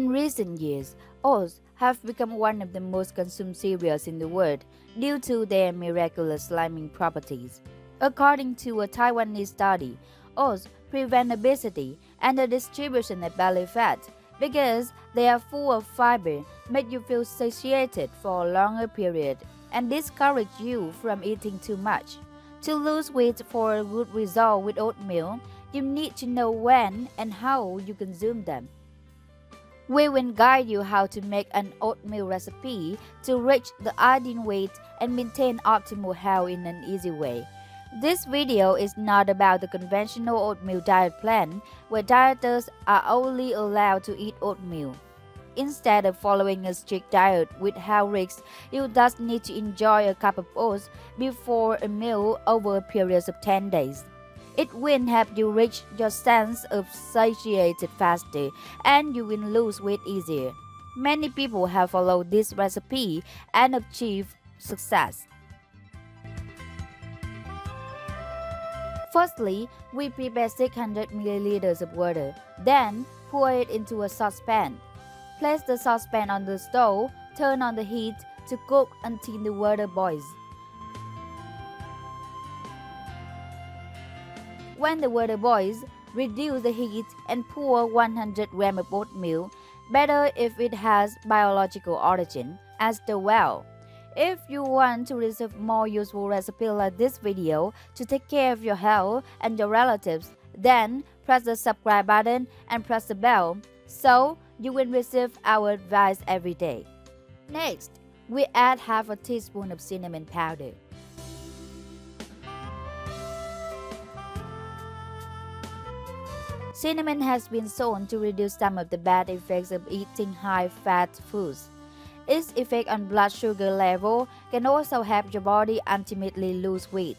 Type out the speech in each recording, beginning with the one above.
In recent years, oats have become one of the most consumed cereals in the world due to their miraculous slimming properties. According to a Taiwanese study, oats prevent obesity and the distribution of belly fat because they are full of fiber, make you feel satiated for a longer period, and discourage you from eating too much. To lose weight for a good result with oatmeal, you need to know when and how you consume them. We will guide you how to make an oatmeal recipe to reach the ideal weight and maintain optimal health in an easy way. This video is not about the conventional oatmeal diet plan where dieters are only allowed to eat oatmeal. Instead of following a strict diet with health risks, you thus need to enjoy a cup of oats before a meal over a period of 10 days. It will help you reach your sense of satiety faster and you will lose weight easier. Many people have followed this recipe and achieved success. Firstly, we prepare 600 ml of water, then pour it into a saucepan. Place the saucepan on the stove, turn on the heat to cook until the water boils. When the water boils, reduce the heat and pour 100 grams of oatmeal, better if it has biological origin, as the well. If you want to receive more useful recipes like this video to take care of your health and your relatives, then press the subscribe button and press the bell so you will receive our advice every day. Next, we add half a teaspoon of cinnamon powder. Cinnamon has been shown to reduce some of the bad effects of eating high-fat foods. Its effect on blood sugar level can also help your body ultimately lose weight.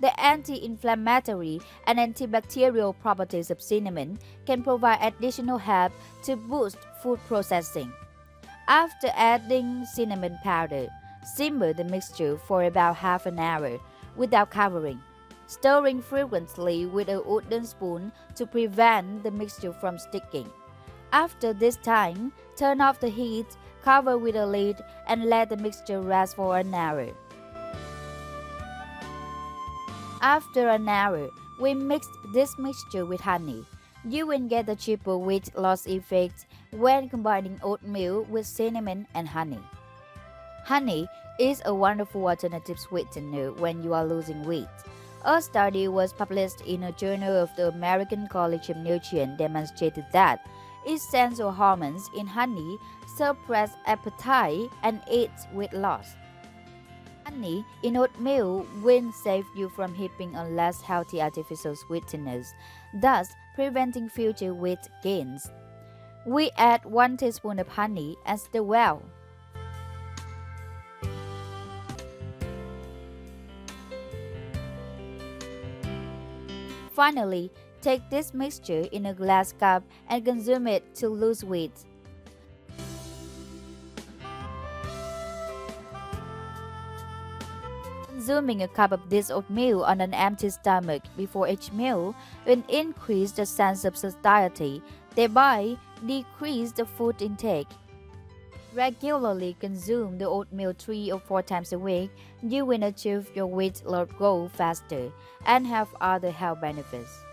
The anti-inflammatory and antibacterial properties of cinnamon can provide additional help to boost food processing. After adding cinnamon powder, simmer the mixture for about half an hour without covering, stirring frequently with a wooden spoon to prevent the mixture from sticking. After this time, turn off the heat, cover with a lid, and let the mixture rest for an hour. After an hour, we mix this mixture with honey. You will get the triple weight loss effect when combining oatmeal with cinnamon and honey. Honey is a wonderful alternative sweetener when you are losing weight. A study was published in a journal of the American College of Nutrition demonstrated that essential hormones in honey suppress appetite and aid weight loss. Honey in oatmeal will save you from heaping on less healthy artificial sweeteners, thus preventing future weight gains. We add 1 teaspoon of honey as well. Finally, take this mixture in a glass cup and consume it to lose weight. Consuming a cup of this oatmeal on an empty stomach before each meal will increase the sense of satiety, thereby decrease the food intake. Regularly consume the oatmeal 3 or 4 times a week, you will achieve your weight loss goal faster and have other health benefits.